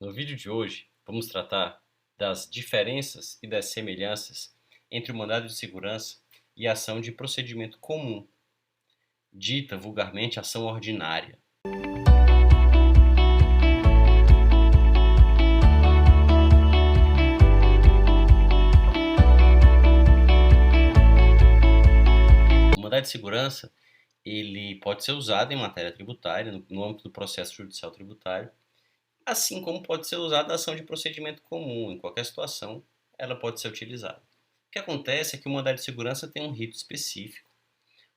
No vídeo de hoje, vamos tratar das diferenças e das semelhanças entre o mandado de segurança e a ação de procedimento comum, dita vulgarmente ação ordinária. O mandado de segurança ele pode ser usado em matéria tributária, no âmbito do processo judicial tributário, assim como pode ser usada a ação de procedimento comum. Em qualquer situação, ela pode ser utilizada. O que acontece é que o mandado de segurança tem um rito específico.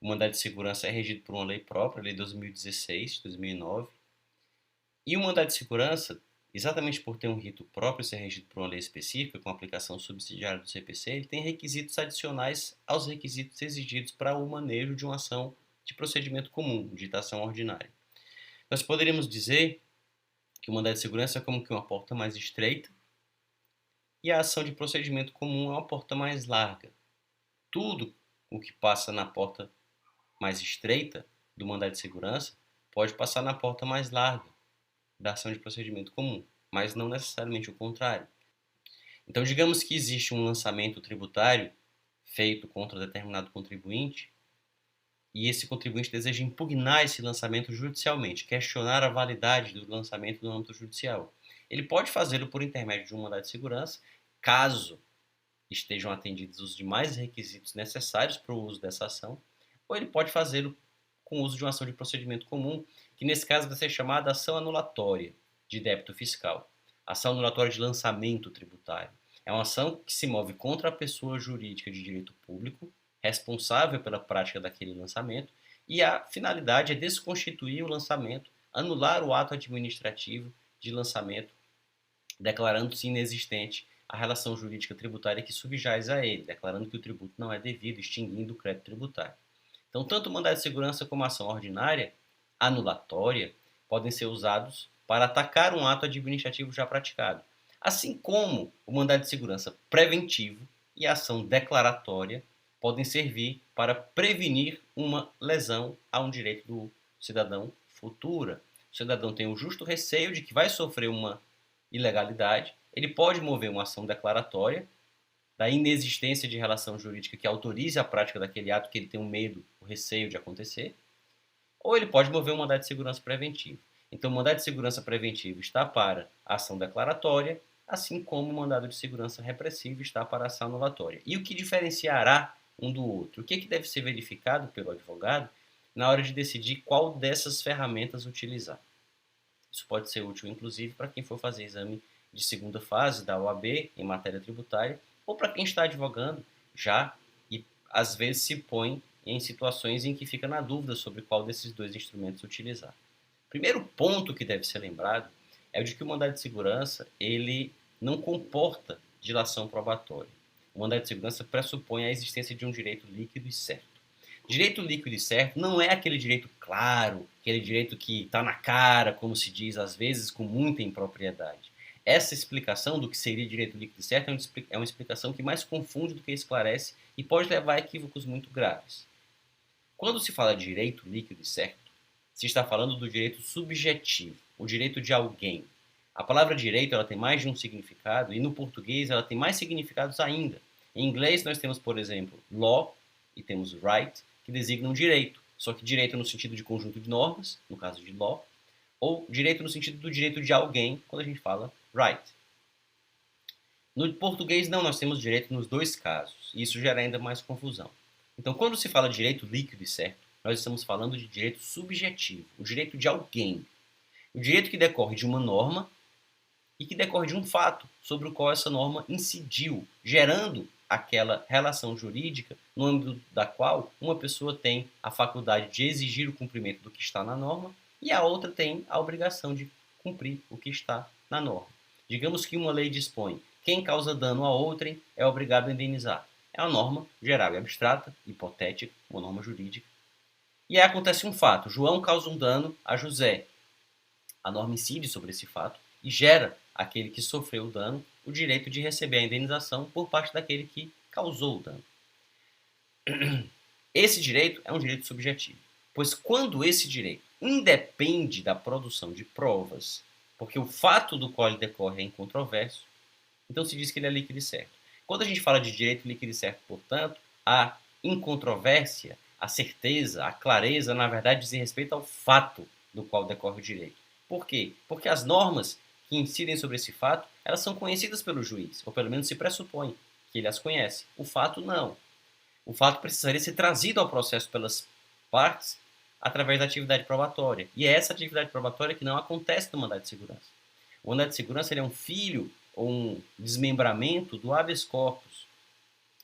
O mandado de segurança é regido por uma lei própria, a Lei 2016, 2009. E o mandado de segurança, exatamente por ter um rito próprio e ser regido por uma lei específica, com aplicação subsidiária do CPC, ele tem requisitos adicionais aos requisitos exigidos para o manejo de uma ação de procedimento comum, de ação ordinária. Nós poderíamos dizer que o mandado de segurança é como que uma porta mais estreita e a ação de procedimento comum é uma porta mais larga. Tudo o que passa na porta mais estreita do mandado de segurança pode passar na porta mais larga da ação de procedimento comum, mas não necessariamente o contrário. Então, digamos que existe um lançamento tributário feito contra determinado contribuinte e esse contribuinte deseja impugnar esse lançamento judicialmente, questionar a validade do lançamento no âmbito judicial. Ele pode fazê-lo por intermédio de um mandado de segurança, caso estejam atendidos os demais requisitos necessários para o uso dessa ação, ou ele pode fazê-lo com o uso de uma ação de procedimento comum, que nesse caso vai ser chamada ação anulatória de débito fiscal, ação anulatória de lançamento tributário. É uma ação que se move contra a pessoa jurídica de direito público, responsável pela prática daquele lançamento, e a finalidade é desconstituir o lançamento, anular o ato administrativo de lançamento, declarando-se inexistente a relação jurídica tributária que subjaz a ele, declarando que o tributo não é devido, extinguindo o crédito tributário. Então, tanto o mandado de segurança como a ação ordinária, anulatória, podem ser usados para atacar um ato administrativo já praticado, assim como o mandado de segurança preventivo e a ação declaratória podem servir para prevenir uma lesão a um direito do cidadão futura. O cidadão tem o justo receio de que vai sofrer uma ilegalidade, ele pode mover uma ação declaratória da inexistência de relação jurídica que autorize a prática daquele ato que ele tem um medo, o receio de acontecer, ou ele pode mover um mandado de segurança preventivo. Então, o mandado de segurança preventivo está para a ação declaratória, assim como o mandado de segurança repressivo está para a ação anulatória. E o que diferenciará um do outro? O que deve ser verificado pelo advogado na hora de decidir qual dessas ferramentas utilizar? Isso pode ser útil, inclusive, para quem for fazer exame de segunda fase da OAB em matéria tributária, ou para quem está advogando já e às vezes se põe em situações em que fica na dúvida sobre qual desses dois instrumentos utilizar. O primeiro ponto que deve ser lembrado é o de que o mandado de segurança ele não comporta dilação probatória. O mandado de segurança pressupõe a existência de um direito líquido e certo. Direito líquido e certo não é aquele direito claro, aquele direito que está na cara, como se diz às vezes, com muita impropriedade. Essa explicação do que seria direito líquido e certo é uma explicação que mais confunde do que esclarece e pode levar a equívocos muito graves. Quando se fala de direito líquido e certo, se está falando do direito subjetivo, o direito de alguém. A palavra direito ela tem mais de um significado e no português ela tem mais significados ainda. Em inglês nós temos, por exemplo, law e temos right, que designam direito, só que direito no sentido de conjunto de normas, no caso de law, ou direito no sentido do direito de alguém, quando a gente fala right. No português, não, nós temos direito nos dois casos, e isso gera ainda mais confusão. Então, quando se fala de direito líquido e certo, nós estamos falando de direito subjetivo, o direito de alguém. O direito que decorre de uma norma e que decorre de um fato sobre o qual essa norma incidiu, gerando aquela relação jurídica no âmbito da qual uma pessoa tem a faculdade de exigir o cumprimento do que está na norma e a outra tem a obrigação de cumprir o que está na norma. Digamos que uma lei dispõe: quem causa dano a outrem é obrigado a indenizar. É uma norma geral e abstrata, hipotética, uma norma jurídica. E aí acontece um fato: João causa um dano a José. A norma incide sobre esse fato e gera àquele que sofreu o dano o direito de receber a indenização por parte daquele que causou o dano. Esse direito é um direito subjetivo, pois quando esse direito independe da produção de provas, porque o fato do qual ele decorre é incontroverso, então se diz que ele é líquido e certo. Quando a gente fala de direito líquido e certo, portanto, a incontrovérsia, a certeza, a clareza, na verdade, dizem respeito ao fato do qual decorre o direito. Por quê? Porque as normas que incidem sobre esse fato, elas são conhecidas pelo juiz, ou pelo menos se pressupõe que ele as conhece. O fato não. O fato precisaria ser trazido ao processo pelas partes através da atividade probatória. E é essa atividade probatória que não acontece no mandado de segurança. O mandado de segurança ele é um filho ou um desmembramento do habeas corpus.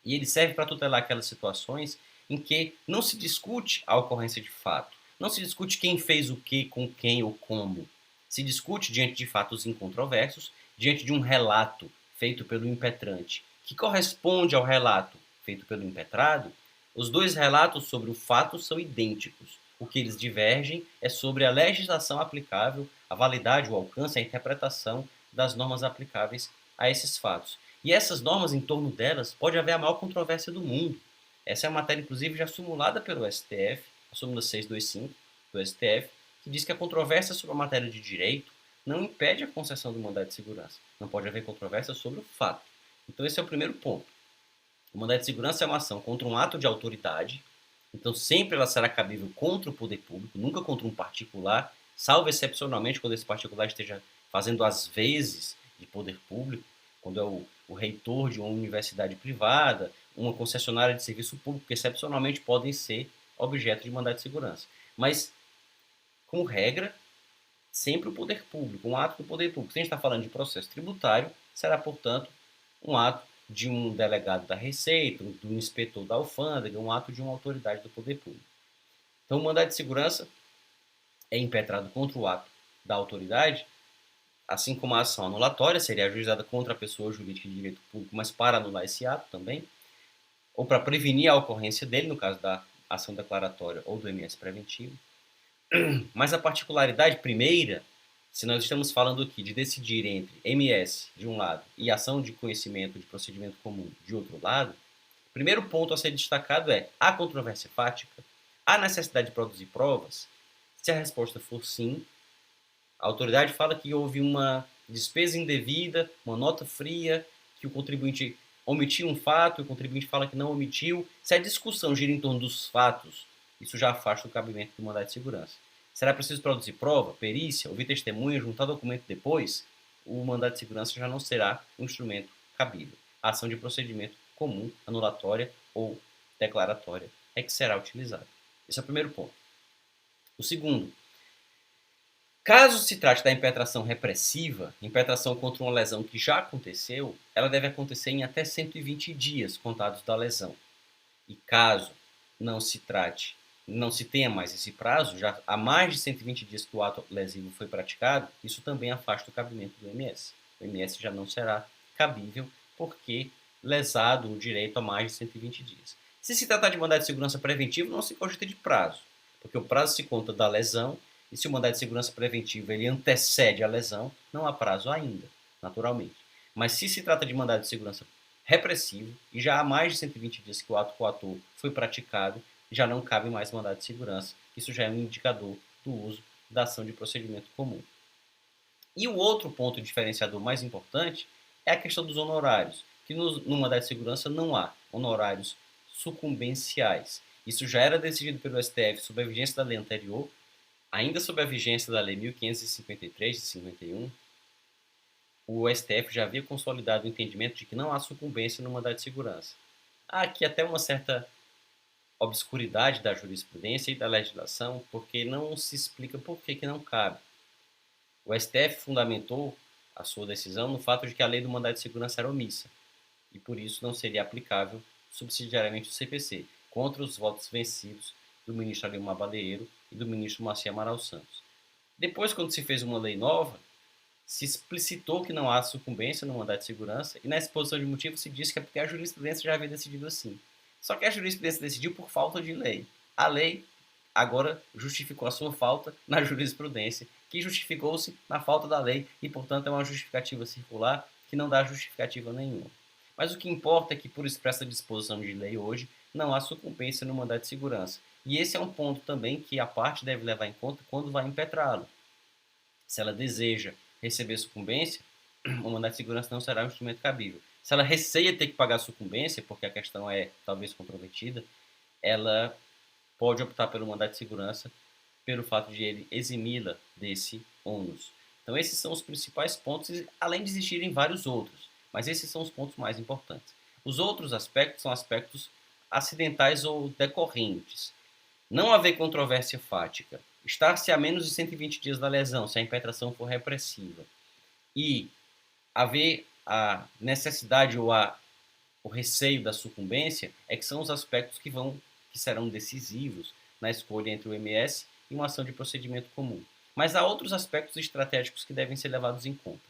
E ele serve para tutelar aquelas situações em que não se discute a ocorrência de fato. Não se discute quem fez o que, com quem ou como. Se discute diante de fatos incontroversos, diante de um relato feito pelo impetrante, que corresponde ao relato feito pelo impetrado. Os dois relatos sobre o fato são idênticos. O que eles divergem é sobre a legislação aplicável, a validade, o alcance, a interpretação das normas aplicáveis a esses fatos. E essas normas, em torno delas, pode haver a maior controvérsia do mundo. Essa é a matéria, inclusive, já simulada pelo STF, a súmula 625 do STF, que diz que a controvérsia sobre a matéria de direito não impede a concessão do mandado de segurança. Não pode haver controvérsia sobre o fato. Então, esse é o primeiro ponto. O mandado de segurança é uma ação contra um ato de autoridade, então sempre ela será cabível contra o poder público, nunca contra um particular, salvo excepcionalmente quando esse particular esteja fazendo as vezes de poder público, quando é o reitor de uma universidade privada, uma concessionária de serviço público, que excepcionalmente podem ser objeto de mandado de segurança. Mas, como regra, sempre o poder público, um ato do poder público. Se a gente está falando de processo tributário, será, portanto, um ato de um delegado da Receita, do inspetor da alfândega, um ato de uma autoridade do poder público. Então, o mandado de segurança é impetrado contra o ato da autoridade, assim como a ação anulatória seria ajuizada contra a pessoa jurídica de direito público, mas para anular esse ato também, ou para prevenir a ocorrência dele, no caso da ação declaratória ou do MS preventivo. Mas a particularidade primeira, se nós estamos falando aqui de decidir entre MS de um lado e ação de conhecimento de procedimento comum de outro lado, o primeiro ponto a ser destacado é: há controvérsia fática? Há necessidade de produzir provas? Se a resposta for sim, a autoridade fala que houve uma despesa indevida, uma nota fria, que o contribuinte omitiu um fato, e o contribuinte fala que não omitiu. Se a discussão gira em torno dos fatos, isso já afasta o cabimento do mandado de segurança. Será preciso produzir prova, perícia, ouvir testemunha, juntar documento depois? O mandado de segurança já não será um instrumento cabível. A ação de procedimento comum, anulatória ou declaratória é que será utilizada. Esse é o primeiro ponto. O segundo, caso se trate da impetração repressiva, impetração contra uma lesão que já aconteceu, ela deve acontecer em até 120 dias contados da lesão. E caso não se trate, não se tenha mais esse prazo, já há mais de 120 dias que o ato lesivo foi praticado, isso também afasta o cabimento do MS. O MS já não será cabível porque lesado o direito a mais de 120 dias. Se se tratar de mandado de segurança preventivo, não se cogita de prazo, porque o prazo se conta da lesão, e se o mandado de segurança preventivo ele antecede a lesão, não há prazo ainda, naturalmente. Mas se se trata de mandado de segurança repressivo, e já há mais de 120 dias que o ato coator foi praticado, já não cabe mais mandado de segurança. Isso já é um indicador do uso da ação de procedimento comum. E o outro ponto diferenciador mais importante é a questão dos honorários, que no mandado de segurança não há honorários sucumbenciais. Isso já era decidido pelo STF sob a vigência da lei anterior, ainda sob a vigência da lei 1553 de 51, o STF já havia consolidado o entendimento de que não há sucumbência no mandado de segurança. Há aqui até uma certa obscuridade da jurisprudência e da legislação, porque não se explica por que não cabe. O STF fundamentou a sua decisão no fato de que a lei do mandado de segurança era omissa, e por isso não seria aplicável subsidiariamente o CPC, contra os votos vencidos do ministro Adilmar Baleiro e do ministro Marci Amaral Santos. Depois, quando se fez uma lei nova, se explicitou que não há sucumbência no mandado de segurança, e na exposição de motivos se disse que é porque a jurisprudência já havia decidido assim. Só que a jurisprudência decidiu por falta de lei. A lei agora justificou a sua falta na jurisprudência, que justificou-se na falta da lei, e portanto é uma justificativa circular que não dá justificativa nenhuma. Mas o que importa é que, por expressa disposição de lei hoje, não há sucumbência no mandado de segurança. E esse é um ponto também que a parte deve levar em conta quando vai impetrá-lo. Se ela deseja receber sucumbência, o mandado de segurança não será um instrumento cabível. Se ela receia ter que pagar a sucumbência, porque a questão é talvez controvertida, ela pode optar pelo mandado de segurança pelo fato de ele eximi-la desse ônus. Então esses são os principais pontos, além de existirem vários outros, mas esses são os pontos mais importantes. Os outros aspectos são aspectos acidentais ou decorrentes. Não haver controvérsia fática, estar-se a menos de 120 dias da lesão, se a impetração for repressiva, e haver a necessidade ou o receio da sucumbência, é que são os aspectos que serão decisivos na escolha entre o MS e uma ação de procedimento comum. Mas há outros aspectos estratégicos que devem ser levados em conta.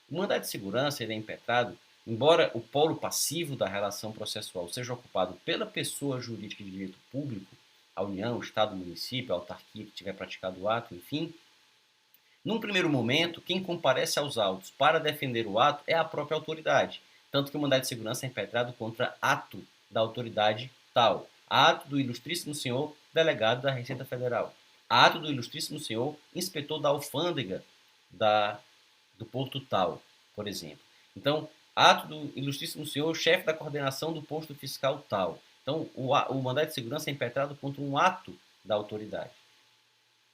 O mandado de segurança ele é impetrado, embora o polo passivo da relação processual seja ocupado pela pessoa jurídica de direito público, a União, o Estado, o município, a autarquia que tiver praticado o ato, enfim, num primeiro momento, quem comparece aos autos para defender o ato é a própria autoridade, tanto que o mandado de segurança é impetrado contra ato da autoridade tal, ato do ilustríssimo senhor delegado da Receita Federal, ato do ilustríssimo senhor inspetor da alfândega do porto tal, por exemplo. Então, ato do ilustríssimo senhor chefe da coordenação do posto fiscal tal. Então, o mandado de segurança é impetrado contra um ato da autoridade.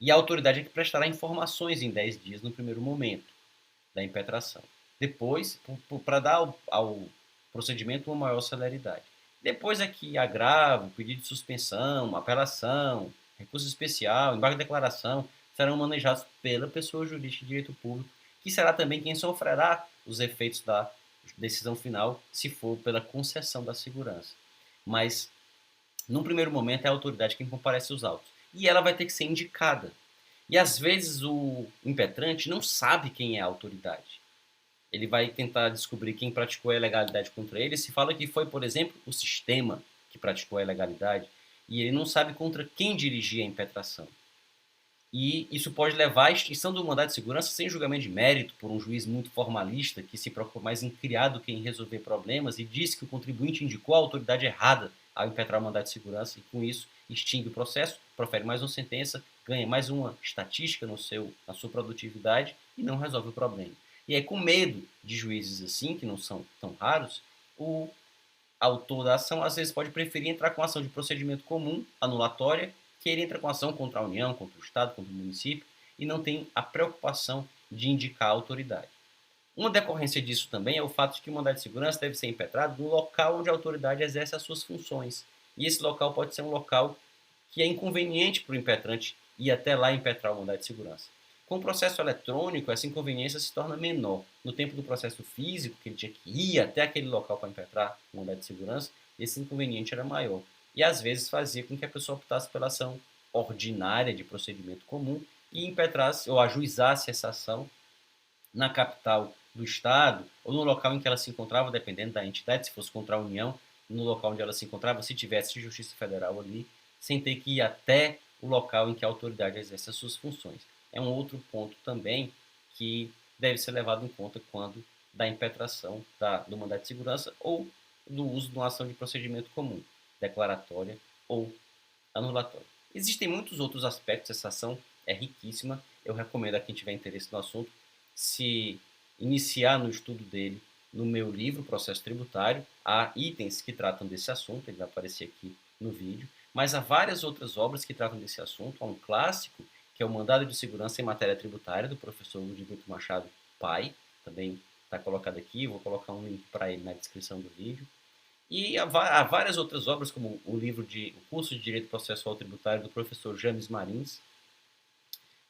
E a autoridade é que prestará informações em 10 dias no primeiro momento da impetração. Depois, para dar ao procedimento uma maior celeridade. Depois é que agravo, pedido de suspensão, apelação, recurso especial, embargo de declaração, serão manejados pela pessoa jurídica de direito público, que será também quem sofrerá os efeitos da decisão final, se for pela concessão da segurança. Mas, num primeiro momento, é a autoridade quem comparece aos autos. E ela vai ter que ser indicada. E às vezes o impetrante não sabe quem é a autoridade. Ele vai tentar descobrir quem praticou a ilegalidade contra ele. Se fala que foi, por exemplo, o sistema que praticou a ilegalidade, e ele não sabe contra quem dirigir a impetração. E isso pode levar à extinção do mandado de segurança sem julgamento de mérito por um juiz muito formalista que se preocupa mais em criar do que em resolver problemas e diz que o contribuinte indicou a autoridade errada ao impetrar o mandado de segurança e com isso extingue o processo, profere mais uma sentença, ganha mais uma estatística na sua produtividade e não resolve o problema. E aí, com medo de juízes assim, que não são tão raros, o autor da ação às vezes pode preferir entrar com ação de procedimento comum, anulatória, que ele entra com ação contra a União, contra o Estado, contra o município, e não tem a preocupação de indicar a autoridade. Uma decorrência disso também é o fato de que o mandado de segurança deve ser impetrado no local onde a autoridade exerce as suas funções. E esse local pode ser um local que é inconveniente para o impetrante ir até lá impetrar o mandado de segurança. Com o processo eletrônico, essa inconveniência se torna menor. No tempo do processo físico, que ele tinha que ir até aquele local para impetrar o mandado de segurança, esse inconveniente era maior. E às vezes fazia com que a pessoa optasse pela ação ordinária de procedimento comum e impetrasse ou ajuizasse essa ação na capital do Estado ou no local em que ela se encontrava, dependendo da entidade, se fosse contra a União, no local onde ela se encontrava, se tivesse Justiça Federal ali, sem ter que ir até o local em que a autoridade exerce as suas funções. É um outro ponto também que deve ser levado em conta quando da impetração do mandado de segurança ou do uso de uma ação de procedimento comum, declaratória ou anulatória. Existem muitos outros aspectos, essa ação é riquíssima, eu recomendo a quem tiver interesse no assunto se iniciar no estudo dele no meu livro, Processo Tributário. Há itens que tratam desse assunto, ele vai aparecer aqui no vídeo, mas há várias outras obras que tratam desse assunto. Há um clássico, que é o Mandado de Segurança em Matéria Tributária, do professor Ludwig Machado Pai, também está colocado aqui, vou colocar um link para ele na descrição do vídeo. E há várias outras obras, como o curso de Direito Processual Tributário do professor James Marins,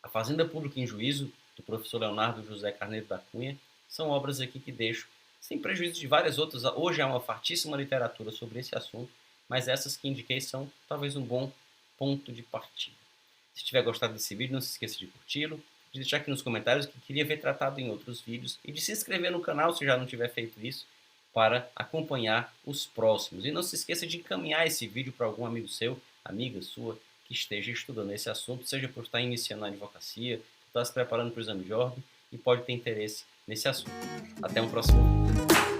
A Fazenda Pública em Juízo, do professor Leonardo José Carneiro da Cunha, são obras aqui que deixo, sem prejuízo de várias outras. Hoje há uma fartíssima literatura sobre esse assunto, mas essas que indiquei são talvez um bom ponto de partida. Se tiver gostado desse vídeo, não se esqueça de curti-lo, de deixar aqui nos comentários o que queria ver tratado em outros vídeos e de se inscrever no canal se já não tiver feito isso, para acompanhar os próximos. E não se esqueça de encaminhar esse vídeo para algum amigo seu, amiga sua, que esteja estudando esse assunto, seja por estar iniciando a advocacia, por estar se preparando para o exame de ordem e pode ter interesse nesse assunto. Até um próximo vídeo.